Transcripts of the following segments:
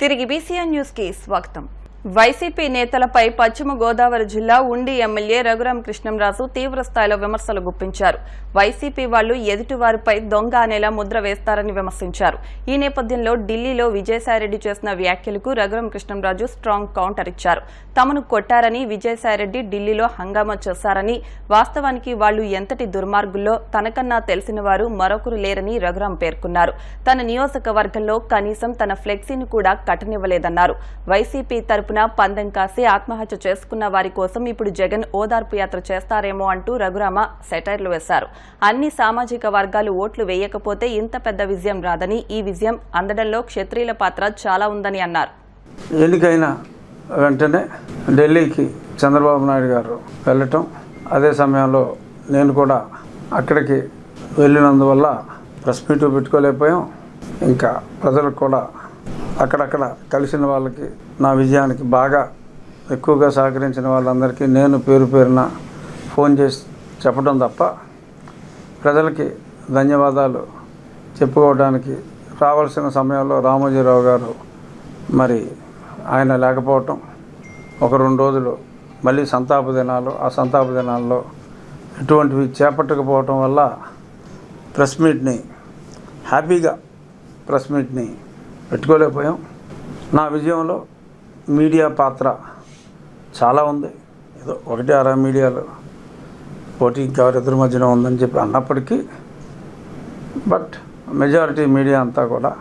తిరిగి BCN news కి స్వాగతం. వైసీపీ నేతలపై పశ్చిమ గోదావరి జిల్లా ఉండి ఎమ్మెల్యే రఘురామ కృష్ణంరాజు తీవ్ర స్థాయిలో విమర్శలు గుప్పించారు. వైసీపీ వాళ్లు ఎదుటివారిపై దొంగ అనేలా ముద్ర వేస్తారని విమర్శించారు. ఈ నేపథ్యంలో ఢిల్లీలో విజయసాయిరెడ్డి చేసిన వ్యాఖ్యలకు రఘురామ కృష్ణంరాజు స్ట్రాంగ్ కౌంటర్ ఇచ్చారు. తమను కొట్టారని, విజయసాయిరెడ్డి ఢిల్లీలో హంగామా చేశారని, వాస్తవానికి వాళ్లు ఎంతటి దుర్మార్గుల్లో తనకన్నా తెలిసిన వారు మరొకరు లేరని రఘురామ పేర్కొన్నారు. తన నియోజకవర్గంలో కనీసం తన ఫ్లెక్సీని కూడా కట్టనివ్వలేదన్నారు. వైసీపీ తరపున పందెం కాసి ఆత్మహత్య చేసుకున్న వారి కోసం ఇప్పుడు జగన్ ఓదార్పు యాత్ర చేస్తారేమో అంటూ రఘురామ సెటైర్లు వేశారు. అన్ని సామాజిక వర్గాలు ఓట్లు వేయకపోతే ఇంత పెద్ద విజయం రాదని, ఈ విజయం అందడంలో క్షత్రియుల పాత్ర చాలా ఉందని అన్నారు. ఎన్నికైన వెంటనే ఢిల్లీకి చంద్రబాబు నాయుడు గారు వెళ్ళటం, అదే సమయంలో నేను కూడా అక్కడికి వెళ్ళినందువల్ల ప్రెస్ మీట్ పెట్టుకోలేకపోయాం. ఇంకా ప్రజలకు కూడా అక్కడక్కడ కలిసిన వాళ్ళకి, నా విజయానికి బాగా ఎక్కువగా సహకరించిన వాళ్ళందరికీ నేను పేరు పేరున ఫోన్ చేసి చెప్పడం తప్ప ప్రజలకి ధన్యవాదాలు చెప్పుకోవడానికి రావాల్సిన సమయంలో రామోజీరావు గారు మరి ఆయన లేకపోవటం, ఒక 2 రోజులు మళ్ళీ సంతాప దినాలు, ఆ సంతాప దినాల్లో ఎటువంటివి చేపట్టకపోవటం వల్ల ప్రెస్ మీట్ని హ్యాపీగా పెట్టుకోలేకపోయాం. నా విజయంలో మీడియా పాత్ర చాలా ఉంది. ఏదో 1-6 మీడియాలు పోటీ ఇంకెవరిద్దరి మధ్యన ఉందని చెప్పి అన్నప్పటికీ, బట్ మెజారిటీ మీడియా అంతా కూడా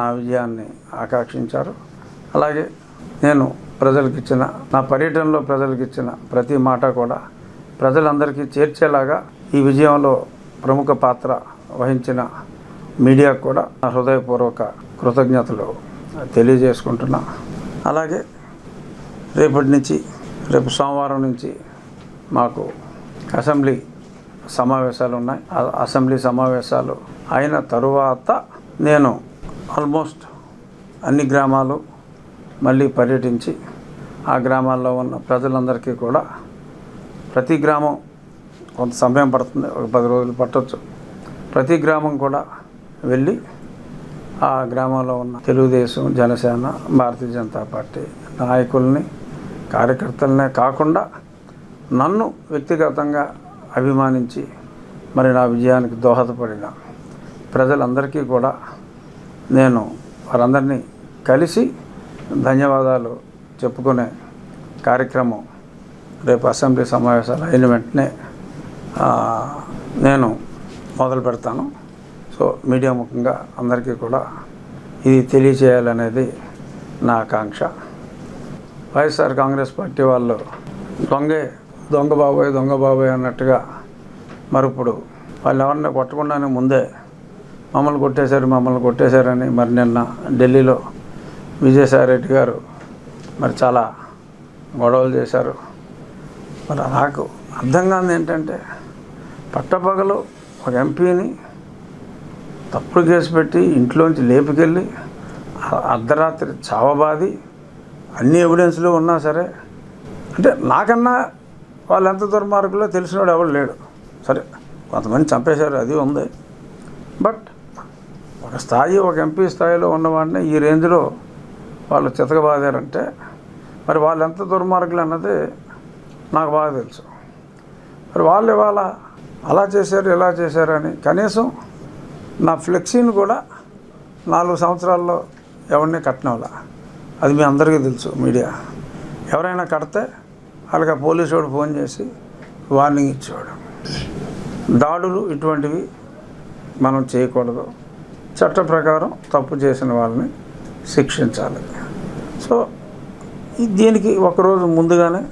నా విజయాన్ని ఆకాంక్షించారు. అలాగే నేను నా పర్యటనలో ప్రజలకిచ్చిన ప్రతి మాట కూడా ప్రజలందరికీ చేర్చేలాగా ఈ విజయంలో ప్రముఖ పాత్ర వహించిన మీడియాకు కూడా నా హృదయపూర్వక కృతజ్ఞతలు తెలియజేసుకుంటున్నా. అలాగే రేపు సోమవారం నుంచి మాకు అసెంబ్లీ సమావేశాలు ఉన్నాయి. అసెంబ్లీ సమావేశాలు అయిన తరువాత నేను ఆల్మోస్ట్ అన్ని గ్రామాలు మళ్ళీ పర్యటించి ఆ గ్రామాల్లో ఉన్న ప్రజలందరికీ కూడా, ప్రతి గ్రామం కొంత సమయం పడుతుంది, ఒక 10 రోజులు పట్టవచ్చు, ప్రతి గ్రామం కూడా వెళ్ళి ఆ గ్రామంలో ఉన్న తెలుగుదేశం, జనసేన, భారతీయ జనతా పార్టీ నాయకుల్ని, కార్యకర్తలనే కాకుండా నన్ను వ్యక్తిగతంగా అభిమానించి మరి నా విజయానికి దోహదపడిన ప్రజలందరికీ కూడా నేను వారందరినీ కలిసి ధన్యవాదాలు చెప్పుకునే కార్యక్రమం రేపు అసెంబ్లీ సమావేశాలు అయిన వెంటనే నేను మొదలు పెడతాను. సో మీడియా ముఖంగా అందరికీ కూడా ఇది తెలియచేయాలనేది నా ఆకాంక్ష. వైఎస్ఆర్ కాంగ్రెస్ పార్టీ వాళ్ళు దొంగ బాబాయ్ అన్నట్టుగా మరి ఇప్పుడు వాళ్ళు ఎవరిని కొట్టకుండానే ముందే మమ్మల్ని కొట్టేశారని మరి నిన్న ఢిల్లీలో విజయసాయిరెడ్డి గారు మరి చాలా గొడవలు చేశారు. మరి నాకు అర్థం కాదు ఏంటంటే, పట్టపగలు ఒక ఎంపీని తప్పుడు కేసు పెట్టి ఇంట్లోంచి లేపుకెళ్ళి అర్ధరాత్రి చావబాది అన్ని ఎవిడెన్స్లు ఉన్నా సరే, అంటే నాకన్నా వాళ్ళు ఎంత దుర్మార్గులో తెలిసినోడు ఎవరు లేడు. సరే, కొంతమంది చంపేశారు, అది ఉంది. బట్ ఒక ఎంపీ స్థాయిలో ఉన్నవాడిని ఈ రేంజ్లో వాళ్ళు చితకబాదారంటే మరి వాళ్ళు ఎంత దుర్మార్గులు అన్నది నాకు బాగా తెలుసు. మరి వాళ్ళు ఇవాళ అలా చేశారు, ఇలా చేశారని కనీసం నా ఫ్లెక్సీని కూడా 4 సంవత్సరాల్లో ఎవరిని కట్టినవాళ్ళ, అది మీ అందరికీ తెలుసు. మీడియా ఎవరైనా కడితే వాళ్ళకి పోలీసు వాడు ఫోన్ చేసి వార్నింగ్ ఇచ్చేవాడు. దాడులు ఇటువంటివి మనం చేయకూడదు. చట్ట ప్రకారం తప్పు చేసిన వాళ్ళని శిక్షించాలి. సో దీనికి ఒకరోజు ముందుగానే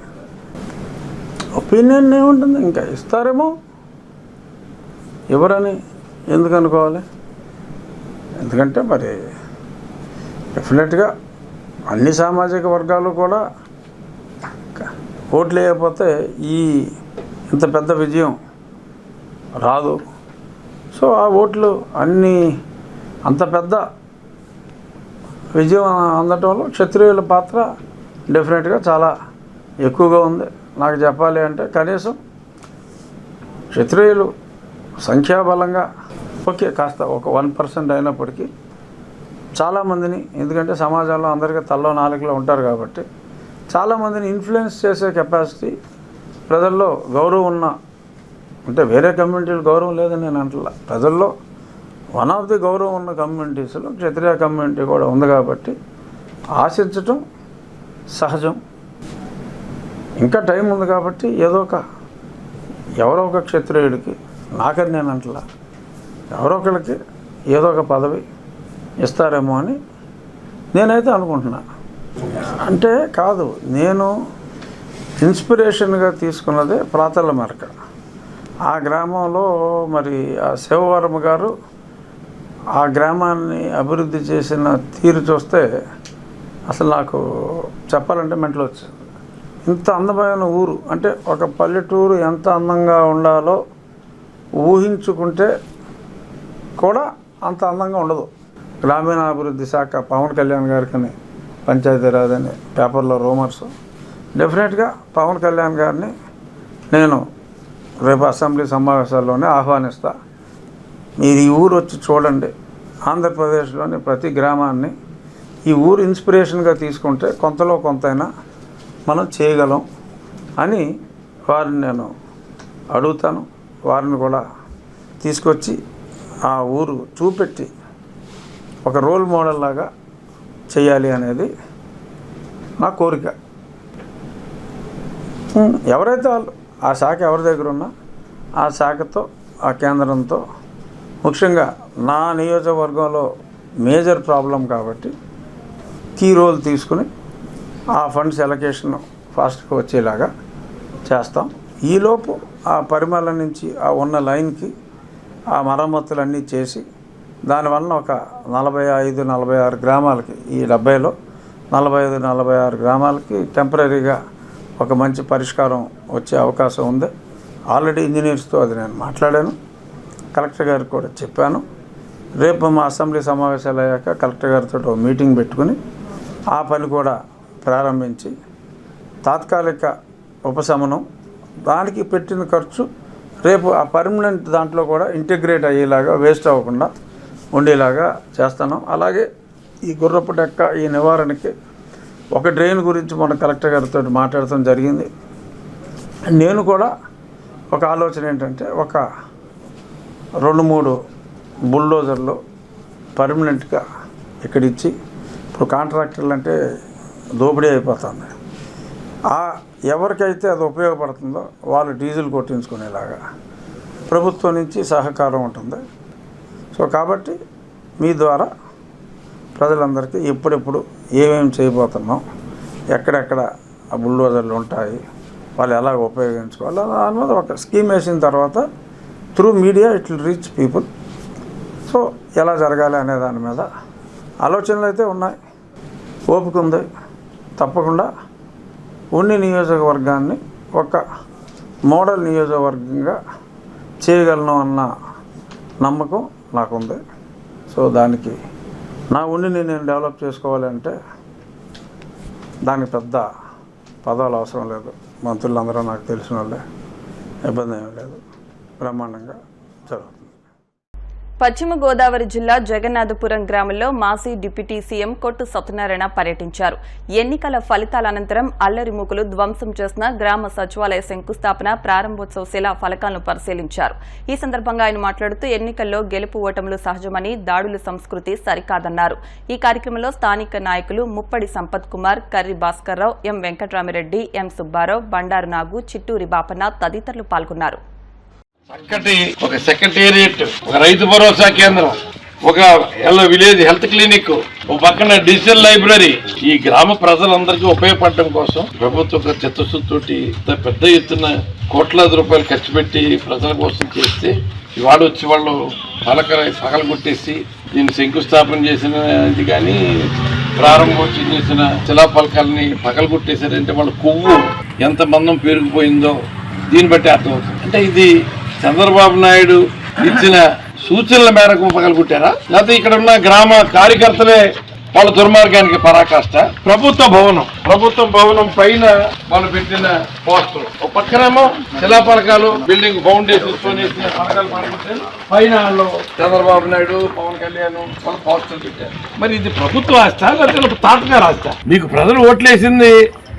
ఒపీనియన్ ఏముంటుంది, ఇంకా ఇస్తారేమో, ఎవరని ఎందుకు అనుకోవాలి? ఎందుకంటే మరి డెఫినెట్గా అన్ని సామాజిక వర్గాలు కూడా ఓట్లు వేయకపోతే ఇంత పెద్ద విజయం రాదు. సో ఆ ఓట్లు అంత పెద్ద విజయం అందటంలో క్షత్రియుల పాత్ర డెఫినెట్గా చాలా ఎక్కువగా ఉంది. నాకు చెప్పాలి అంటే కనీసం క్షత్రియులు సంఖ్యాబలంగా ఓకే కాస్త ఒక 1% అయినప్పటికీ చాలామందిని, ఎందుకంటే సమాజంలో అందరికీ తల్లో నాలుగులో ఉంటారు కాబట్టి చాలామందిని ఇన్ఫ్లుయెన్స్ చేసే కెపాసిటీ ప్రజల్లో గౌరవం ఉన్న, అంటే వేరే కమ్యూనిటీలు గౌరవం లేదని నేను అంటలా, ప్రజల్లో వన్ ఆఫ్ ది గౌరవం ఉన్న కమ్యూనిటీస్లో క్షత్రియ కమ్యూనిటీ కూడా ఉంది కాబట్టి ఆశించటం సహజం. ఇంకా టైం ఉంది కాబట్టి ఎవరో ఒక క్షత్రియుడికి, నాకని నేను అంటలా, ఎవరో ఒకరికి ఏదో ఒక పదవి ఇస్తారేమో అని నేనైతే అనుకుంటున్నా. అంటే కాదు, నేను ఇన్స్పిరేషన్గా తీసుకున్నదే ప్రాతల మెరక. ఆ గ్రామంలో మరి ఆ శివవరమ గారు ఆ గ్రామాన్ని అభివృద్ధి చేసిన తీరు చూస్తే అసలు నాకు చెప్పాలంటే మెంటలు వచ్చింది. ఇంత అందమైన ఊరు, అంటే ఒక పల్లెటూరు ఎంత అందంగా ఉండాలో ఊహించుకుంటే కూడా అంత అందంగా ఉండదు. గ్రామీణాభివృద్ధి శాఖ పవన్ కళ్యాణ్ గారికి పంచాయతీరాజ్ అని పేపర్లో రూమర్స్. డెఫినెట్గా పవన్ కళ్యాణ్ గారిని నేను రేపు అసెంబ్లీ సమావేశాల్లోనే ఆహ్వానిస్తా. మీరు ఈ ఊరు వచ్చి చూడండి, ఆంధ్రప్రదేశ్లోని ప్రతి గ్రామాన్ని ఈ ఊరు ఇన్స్పిరేషన్గా తీసుకుంటే కొంతలో కొంతైనా మనం చేయగలం అని వారిని నేను అడుగుతాను. వారిని కూడా తీసుకొచ్చి ఆ ఊరు చూపెట్టి ఒక రోల్ మోడల్ లాగా చేయాలి అనేది నా కోరిక. ఎవరైతే వాళ్ళు ఆ శాఖ ఎవరి దగ్గర ఉన్నా ఆ శాఖతో, ఆ కేంద్రంతో, ముఖ్యంగా నా నియోజకవర్గంలో మేజర్ ప్రాబ్లం కాబట్టి కీ రోల్ తీసుకుని ఆ ఫండ్స్ ఎలకేషన్ ఫాస్ట్గా వచ్చేలాగా చేస్తాం. ఈలోపు ఆ పరిమళ నుంచి ఆ ఉన్న లైన్కి ఆ మరమ్మతులన్నీ చేసి దానివల్ల ఒక 45-46 గ్రామాలకి, ఈ 70లో 45-46 గ్రామాలకి టెంపరీగా ఒక మంచి పరిష్కారం వచ్చే అవకాశం ఉంది. ఆల్రెడీ ఇంజనీర్స్తో అది నేను మాట్లాడాను, కలెక్టర్ గారికి కూడా చెప్పాను. రేపు మా అసెంబ్లీ సమావేశాలు అయ్యాక కలెక్టర్ గారితో మీటింగ్ పెట్టుకుని ఆ పని కూడా ప్రారంభించి తాత్కాలిక ఉపశమనం, దానికి పెట్టిన ఖర్చు రేపు ఆ పర్మనెంట్ దాంట్లో కూడా ఇంటిగ్రేట్ అయ్యేలాగా, వేస్ట్ అవ్వకుండా ఉండేలాగా చేస్తాను. అలాగే ఈ గుర్రపు డెక్క ఈ నివారణకి ఒక డ్రైన్ గురించి మన కలెక్టర్ గారితో మాట్లాడటం జరిగింది. నేను కూడా ఒక ఆలోచన ఏంటంటే ఒక 2-3 బుల్డోజర్లు పర్మనెంట్గా ఇక్కడ ఇచ్చి, ఇప్పుడు కాంట్రాక్టర్లు అంటే దోపిడీ అయిపోతుంది, ఎవరికైతే అది ఉపయోగపడుతుందో వాళ్ళు డీజిల్ కొట్టించుకునేలాగా ప్రభుత్వం నుంచి సహకారం ఉంటుంది. సో కాబట్టి మీ ద్వారా ప్రజలందరికీ ఎప్పుడెప్పుడు ఏమేమి చేయబోతున్నాం, ఎక్కడెక్కడ ఆ బుల్డోజర్లు ఉంటాయి, వాళ్ళు ఎలా ఉపయోగించుకోవాలి దాని మీద ఒక స్కీమ్ వేసిన తర్వాత through media it will reach people. So ఎలా జరగాలి అనే దాని మీద ఆలోచనలు అయితే ఉన్నాయి, ఓపిక ఉంది. తప్పకుండా ఉండి నియోజకవర్గాన్ని ఒక మోడల్ నియోజకవర్గంగా చేయగలను అన్న నమ్మకం నాకుంది. సో దానికి నా ఉండిని నేను డెవలప్ చేసుకోవాలంటే దానికి పెద్ద పదవులు అవసరం లేదు, మంత్రులందరూ నాకు తెలిసిన వాళ్ళే, ఇబ్బంది ఏమీ లేదు, బ్రహ్మాండంగా జరుగుతుంది. పశ్చిమ గోదావరి జిల్లా జగన్నాథపురం గ్రామంలో మాజీ డిప్యూటీ సీఎం కొట్టు సత్యనారాయణ పర్యటించారు. ఎన్నికల ఫలితాల అనంతరం అల్లరిమూకలు ధ్వంసం చేసిన గ్రామ సచివాలయ శంకుస్థాపన, ప్రారంభోత్సవ శిలా ఫలకాలను పరిశీలించారు. ఈ సందర్భంగా ఆయన మాట్లాడుతూ ఎన్నికల్లో గెలుపు ఓటములు సహజమని, దాడుల సంస్కృతి సరికాదన్నారు. ఈ కార్యక్రమంలో స్థానిక నాయకులు ముప్పడి సంపత్ కుమార్, కర్రి భాస్కర్రావు, ఎం వెంకట్రామిరెడ్డి, ఎం సుబ్బారావు, బండారు నాగు, చిట్టూరి బాపన్న తదితరులు పాల్గొన్నారు. చక్కటి ఒక సెక్రటేరియట్, ఒక రైతు భరోసా కేంద్రం, ఒక విలేజ్ హెల్త్ క్లినిక్, ఒక పక్కన డిజిటల్ లైబ్రరీ, ఈ గ్రామ ప్రజలందరికీ ఉపయోగపడటం కోసం ప్రభుత్వ చిత్తశుద్ధితోటి పెద్ద ఎత్తున కోట్లాది రూపాయలు ఖర్చు పెట్టి ప్రజల కోసం చేస్తే ఇవాళ వచ్చి వాళ్ళు పగలగొట్టేసి దీన్ని శంకుస్థాపన చేసినది కానీ ప్రారంభోత్సవం చేసిన శిలాఫలకాలని పగలగొట్టేశారంటే వాళ్ళ కొవ్వు ఎంత మందం పెరిగిపోయిందో దీన్ని బట్టి అర్థమవుతుంది. అంటే ఇది చంద్రబాబు నాయుడు ఇచ్చిన సూచనల మేరకు పగలగొట్టారా, లేకపోతే ఇక్కడ ఉన్న గ్రామ కార్యకర్తలే వాళ్ళ దుర్మార్గానికి పరాకాష్ట. ప్రభుత్వ భవనం పైన వాళ్ళు పెట్టిన పోస్టర్, ఒక పక్కనేమో శిలాపలకాలు, బిల్డింగ్ ఫౌండేషన్ పలకాలు పడుకుంటారు, పైన వాళ్ళు చంద్రబాబు నాయుడు, పవన్ కళ్యాణ్ వాళ్ళ పోస్టర్ పెట్టారు. మరి ఇది ప్రభుత్వ ఆస్త లేకపోతే తాతగారు ఆస్త? మీకు ప్రజలు ఓట్లేసింది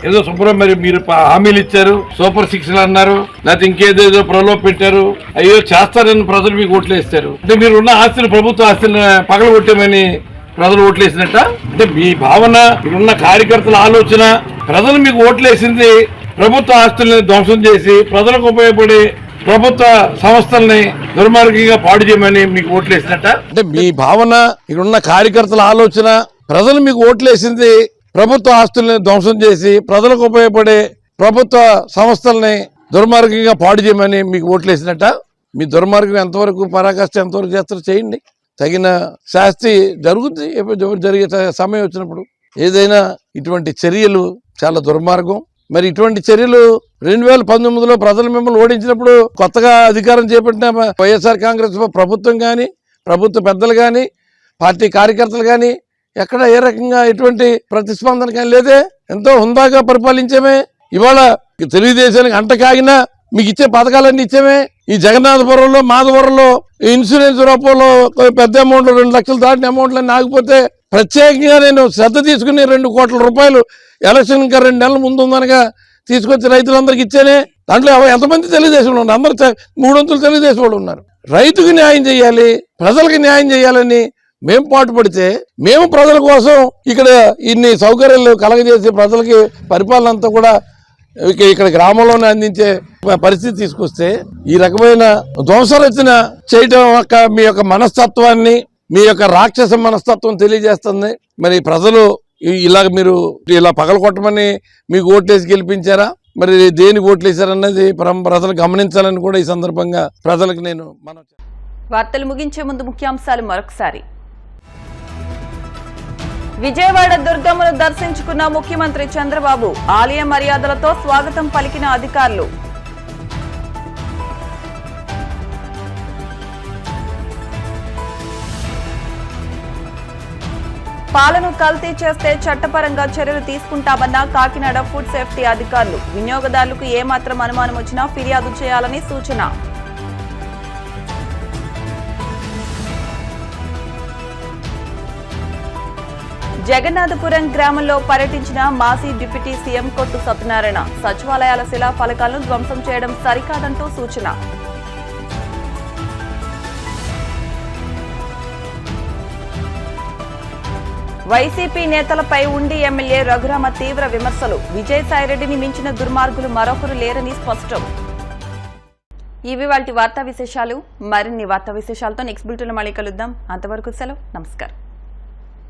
ఏదో శుభ్రం, మరి మీరు హామీలు ఇచ్చారు, సూపర్ 6 అన్నారు, లేకపోతే ఇంకేదేదో ప్రలోభ పెట్టారు, అయ్యో చేస్తారని ప్రజలు మీకు ఓట్లేస్తారు. అంటే మీరు ఉన్న ఆస్తులు, ప్రభుత్వ ఆస్తులను పగలగొట్టామని ప్రజలు ఓట్లేసినట్ట? అంటే మీ భావన, మీరున్న కార్యకర్తల ఆలోచన, ప్రజలు మీకు ఓట్లేసింది ప్రభుత్వ ఆస్తుల్ని ధ్వంసం చేసి ప్రజలకు ఉపయోగపడే ప్రభుత్వ సంస్థల్ని దుర్మార్గంగా పాడు చేయమని మీకు ఓట్లేసినట్ట? అంటే మీ భావన, మీరున్న కార్యకర్తల ఆలోచన, ప్రజలు మీకు ఓట్లేసింది ప్రభుత్వ ఆస్తుల్ని ధ్వంసం చేసి ప్రజలకు ఉపయోగపడే ప్రభుత్వ సంస్థల్ని దుర్మార్గంగా పాడు చేయమని మీకు ఓట్లేసినట్ట? మీ దుర్మార్గం ఎంతవరకు, పరాకాష్ట ఎంతవరకు చేస్తారో చేయండి. తగిన శాస్తి జరుగుతుంది జరిగే సమయం వచ్చినప్పుడు. ఏదైనా ఇటువంటి చర్యలు చాలా దుర్మార్గం. మరి ఇటువంటి చర్యలు 2019లో ప్రజలు మిమ్మల్ని ఓడించినప్పుడు కొత్తగా అధికారం చేపట్టిన వైఎస్ఆర్ కాంగ్రెస్ ప్రభుత్వం కానీ, ప్రభుత్వ పెద్దలు కానీ, పార్టీ కార్యకర్తలు కానీ ఎక్కడ ఏ రకంగా ఎటువంటి ప్రతిస్పందన కానీ లేదే. ఎంతో హుందాగా పరిపాలించామే. ఇవాళ తెలుగుదేశానికి అంట కాగినా మీకు ఇచ్చే పథకాలన్నీ ఇచ్చామే. ఈ జగన్నాథపురంలో, మాధవరంలో ఇన్సూరెన్స్ రూపంలో పెద్ద అమౌంట్లు, 2 లక్షలు దాటిన అమౌంట్లన్నీ ఆగిపోతే ప్రత్యేకంగా నేను శ్రద్ధ తీసుకుని 2 కోట్ల రూపాయలు ఎలక్షన్ ఇంకా 2 నెలల ముందు ఉందనగా తీసుకొచ్చి రైతులందరికీ ఇచ్చానే. దాంట్లో ఎంతమంది తెలుగుదేశంలో ఉన్నారు? అందరూ 3 వంతులు తెలుగుదేశం వాళ్ళు ఉన్నారు. రైతుకి న్యాయం చేయాలి, ప్రజలకు న్యాయం చేయాలని మేము పాటుపడితే, మేము ప్రజల కోసం ఇక్కడ ఇన్ని సౌకర్యాలు కలగజేసి ప్రజలకి పరిపాలన అంతా కూడా ఇక్కడ గ్రామంలోనే అందించే పరిస్థితి తీసుకొస్తే ఈ రకమైన ధ్వంసరచన చేయడం మీ యొక్క మనస్తత్వాన్ని, మీ యొక్క రాక్షస మనస్తత్వం తెలియజేస్తుంది. మరి ప్రజలు మీరు ఇలా పగలగొట్టమని మీకు ఓట్లేసి గెలిపించారా? మరి దేనికి ఓట్లేశారన్నది ప్రజలు గమనించాలని కూడా ఈ సందర్భంగా ప్రజలకు నేను వార్తలు ముగించే ముందు ముఖ్యాంశాలు మరొకసారి. విజయవాడ దుర్గమ్మను దర్శించుకున్న ముఖ్యమంత్రి చంద్రబాబు, ఆలయ మర్యాదలతో స్వాగతం పలికిన అధికారులు. పాలను కల్తీ చేస్తే చట్టపరంగా చర్యలు తీసుకుంటామన్న కాకినాడ ఫుడ్ సేఫ్టీ అధికారులు. వినియోగదారులకు ఏమాత్రం అనుమానం వచ్చినా ఫిర్యాదు చేయాలని సూచన. జగన్నాథపురం గ్రామంలో పర్యటించిన మాజీ డిప్యూటీ సీఎం కొట్టు సత్యనారాయణ, సచివాలయాల శిలా ఫలకాలను ధ్వంసం చేయడం సరికాదంటూ సూచన. వైసీపీ నేతలపై ఉండి ఎమ్మెల్యే రఘురామ తీవ్ర విమర్శలు. విజయసాయిరెడ్డిని మించిన దుర్మార్గులు మరొకరు లేరని స్పష్టం. ఇవి వాటి వార్తా విశేషాలు. మరిన్ని వార్తా విశేషాలతో నెక్స్ట్ బులెటిన్లో మళ్ళీ కలుద్దాం. అంతవరకు సెలవు, నమస్కారం.